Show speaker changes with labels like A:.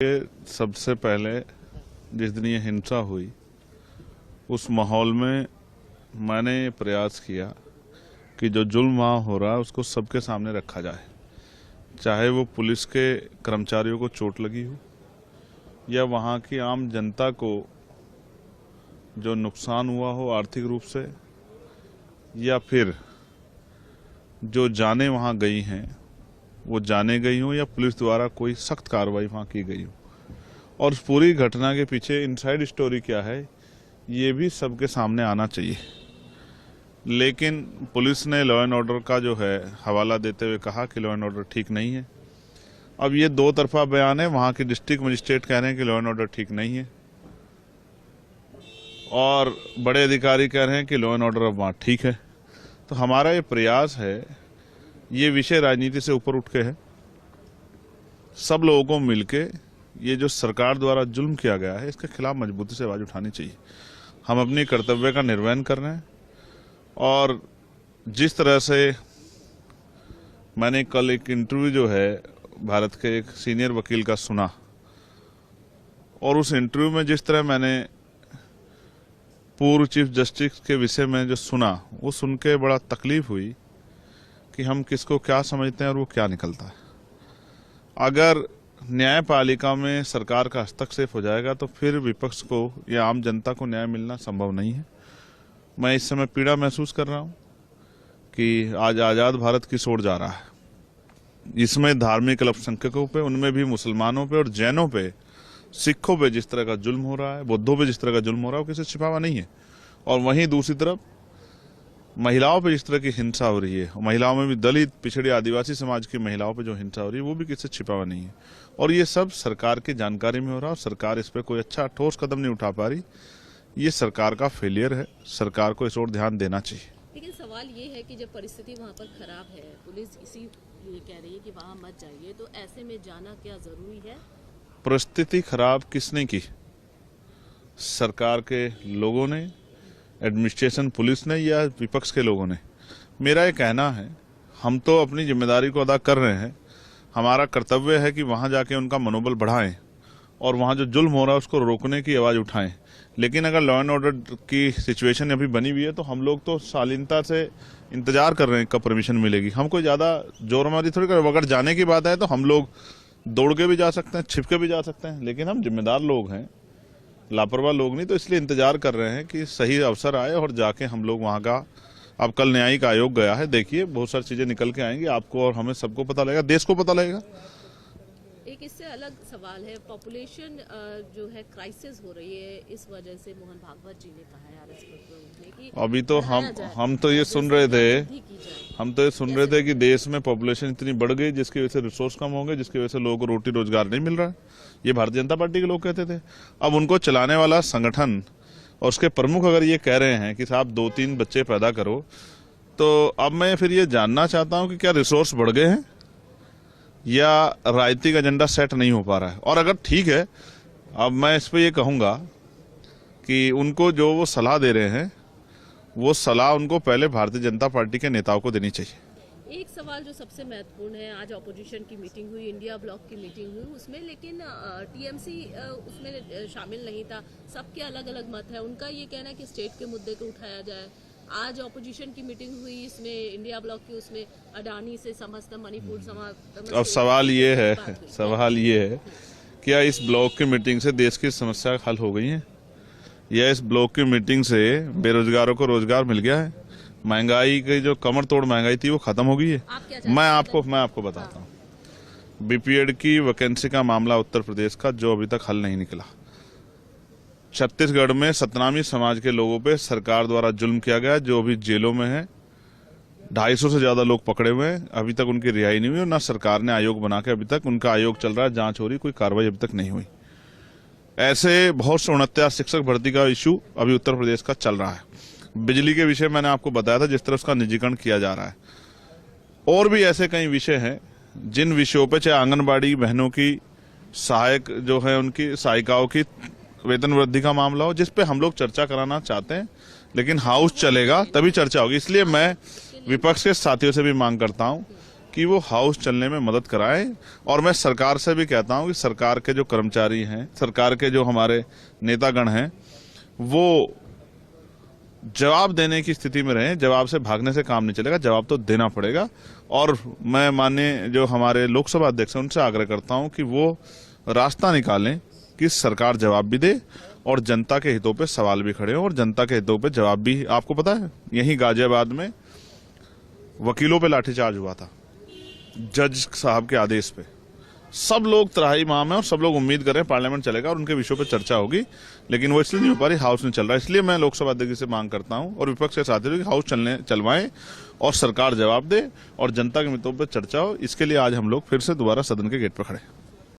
A: सबसे पहले जिस दिन ये हिंसा हुई उस माहौल में मैंने ये प्रयास किया कि जो जुल्म वहाँ हो रहा है उसको सबके सामने रखा जाए, चाहे वो पुलिस के कर्मचारियों को चोट लगी हो या वहाँ की आम जनता को जो नुकसान हुआ हो आर्थिक रूप से, या फिर जो जाने वहाँ गई हैं वो जाने गई हो या पुलिस द्वारा कोई सख्त कार्रवाई वहाँ की गई हो। और उस पूरी घटना के पीछे इनसाइड स्टोरी क्या है ये भी सबके सामने आना चाहिए। लेकिन पुलिस ने लॉ एंड ऑर्डर का जो है हवाला देते हुए कहा कि लॉ एंड ऑर्डर ठीक नहीं है। अब ये दो तरफा बयान है, वहाँ के डिस्ट्रिक्ट मजिस्ट्रेट कह रहे हैं कि लॉ एंड ऑर्डर ठीक नहीं है और बड़े अधिकारी कह रहे हैं कि लॉ एंड ऑर्डर अब वहाँ ठीक है। तो हमारा ये प्रयास है, ये विषय राजनीति से ऊपर उठ के है, सब लोगों को मिलके ये जो सरकार द्वारा जुल्म किया गया है इसके खिलाफ मजबूती से आवाज उठानी चाहिए। हम अपनी कर्तव्य का निर्वहन कर रहे हैं और जिस तरह से मैंने कल एक इंटरव्यू जो है भारत के एक सीनियर वकील का सुना और उस इंटरव्यू में जिस तरह मैंने पूर्व चीफ जस्टिस के विषय में जो सुना वो सुन के बड़ा तकलीफ हुई कि हम किसको क्या समझते हैं और वो क्या निकलता है। अगर न्यायपालिका में सरकार का हस्तक्षेप हो जाएगा तो फिर विपक्ष को या आम जनता को न्याय मिलना संभव नहीं है। मैं इस समय पीड़ा महसूस कर रहा हूं कि आज आजाद भारत किस ओर जा रहा है। इसमें धार्मिक अल्पसंख्यकों पे, उनमें भी मुसलमानों पे और जैनों पे, सिखों पे जिस तरह का जुल्म हो रहा है, बौद्धों पे जिस तरह का जुल्म हो रहा है वो किसी से छिपा हुआ नहीं है। और वहीं दूसरी तरफ महिलाओं पे जिस तरह की हिंसा हो रही है, महिलाओं में भी दलित, पिछड़े, आदिवासी समाज की महिलाओं पे जो हिंसा हो रही है वो भी किसी से छिपा हुआ नहीं है। और ये सब सरकार की जानकारी में हो रहा है और सरकार इस पे कोई अच्छा ठोस कदम नहीं उठा पा रही। ये सरकार का फेलियर है, सरकार को इस ओर ध्यान देना चाहिए।
B: लेकिन सवाल ये है कि जब परिस्थिति वहाँ पर खराब है, पुलिस इसी लिए कह रही है कि वहाँ मत जाइए, तो ऐसे में जाना क्या जरूरी है? परिस्थिति
A: खराब किसने की? सरकार के लोगों ने, एडमिनिस्ट्रेशन, पुलिस ने या विपक्ष के लोगों ने? मेरा ये कहना है हम तो अपनी जिम्मेदारी को अदा कर रहे हैं। हमारा कर्तव्य है कि वहां जाके उनका मनोबल बढ़ाएं और वहां जो जुल्म हो रहा है उसको रोकने की आवाज उठाएं। लेकिन अगर लॉ एंड ऑर्डर की सिचुएशन अभी बनी हुई है तो हम लोग तो शालीनता से इंतजार कर रहे हैं कब परमिशन मिलेगी। हम कोई ज्यादा जोरमारी थोड़ी कर, अगर जाने की बात है तो हम लोग दौड़ के भी जा सकते हैं, छिप के भी जा सकते हैं, लेकिन हम जिम्मेदार लोग हैं, लापरवाह लोग नहीं। तो इसलिए इंतजार कर रहे हैं कि सही अवसर आए और जाके हम लोग वहां का, अब कल न्यायिक आयोग गया है, देखिए बहुत सारी चीजें निकल के आएंगी, आपको और हमें सबको पता लगेगा, देश को पता लगेगा।
B: एक इससे अलग सवाल है, पॉपुलेशन जो है क्राइसिस हो रही है, इस वजह से मोहन भागवत जी ने कहा है कि
A: अभी तो हम तो ये सुन रहे थे कि देश में पॉपुलेशन इतनी बढ़ गई जिसकी वजह से रिसोर्स कम हो गए, जिसकी वजह से लोगों को रोटी रोजगार नहीं मिल रहा है। ये भारतीय जनता पार्टी के लोग कहते थे। अब उनको चलाने वाला संगठन और उसके प्रमुख अगर ये कह रहे हैं कि साहब 2-3 बच्चे पैदा करो, तो अब मैं फिर ये जानना चाहता हूं कि क्या रिसोर्स बढ़ गए हैं या राजनीतिक एजेंडा सेट नहीं हो पा रहा है। और अगर ठीक है, अब मैं इस पे ये कहूंगा कि उनको जो वो सलाह दे रहे हैं वो सलाह उनको पहले भारतीय जनता पार्टी के नेताओं को देनी चाहिए।
B: एक सवाल जो सबसे महत्वपूर्ण है, आज ऑपोजिशन की मीटिंग हुई, इंडिया ब्लॉक की मीटिंग हुई उसमें, लेकिन टीएमसी उसमें शामिल नहीं था। सबके अलग अलग मत है। उनका ये कहना है कि स्टेट के मुद्दे को उठाया जाए। आज ऑपोजिशन की मीटिंग हुई, इसमें इंडिया ब्लॉक की, उसमें अडानी से समस्त मणिपुर समाज।
A: अब सवाल ये है क्या इस ब्लॉक की मीटिंग से देश की समस्या हल हो गई है या इस ब्लॉक की मीटिंग से बेरोजगारों को रोजगार मिल गया है? महंगाई की जो कमर तोड़ महंगाई थी वो खत्म हो गई है। मैं आपको बताता हूँ। बीपीएड की वैकेंसी का मामला उत्तर प्रदेश का जो अभी तक हल नहीं निकला। छत्तीसगढ़ में सतनामी समाज के लोगों पे सरकार द्वारा जुल्म किया गया, जो अभी जेलों में है। 250 से ज्यादा लोग पकड़े हुए हैं, अभी तक उनकी रिहाई नहीं हुई और ना सरकार ने आयोग बना के, अभी तक उनका आयोग चल रहा है, जांच हो रही, कोई कार्रवाई अभी तक नहीं हुई। ऐसे बहुत से 69 शिक्षक भर्ती का इशू अभी उत्तर प्रदेश का चल रहा है। बिजली के विषय मैंने आपको बताया था, जिस तरह उसका निजीकरण किया जा रहा है। और भी ऐसे कई विषय हैं जिन विषयों पे, चाहे आंगनबाड़ी बहनों की सहायक जो है उनकी सहायिकाओं की वेतन वृद्धि का मामला हो, जिस पे हम लोग चर्चा कराना चाहते हैं, लेकिन हाउस चलेगा तभी चर्चा होगी। इसलिए मैं विपक्ष के साथियों से भी मांग करता हूं कि वो हाउस चलने में मदद कराएं। और मैं सरकार से भी कहता हूं कि सरकार के जो कर्मचारी हैं, सरकार के जो हमारे नेतागण हैं, वो जवाब देने की स्थिति में रहें। जवाब से भागने से काम नहीं चलेगा, जवाब तो देना पड़ेगा। और मैं माननीय जो हमारे लोकसभा अध्यक्ष हैं उनसे आग्रह करता हूं कि वो रास्ता निकालें कि सरकार जवाब भी दे और जनता के हितों पे सवाल भी खड़े हो और जनता के हितों पे जवाब भी। आपको पता है, यहीं गाजियाबाद में वकीलों पे लाठीचार्ज हुआ था जज साहब के आदेश पे। सब लोग त्राहिमाम है और सब लोग उम्मीद कर रहे हैं पार्लियामेंट चलेगा और उनके विषयों पर चर्चा होगी, लेकिन वो इसलिए नहीं हो पा रही, हाउस नहीं चल रहा। इसलिए मैं लोकसभा अध्यक्ष से मांग करता हूं और विपक्ष के साथियों की हाउस चलवाएं और सरकार जवाब दे और जनता के हितों पर चर्चा हो। इसके लिए आज हम लोग फिर से दोबारा सदन के गेट पर खड़े हैं।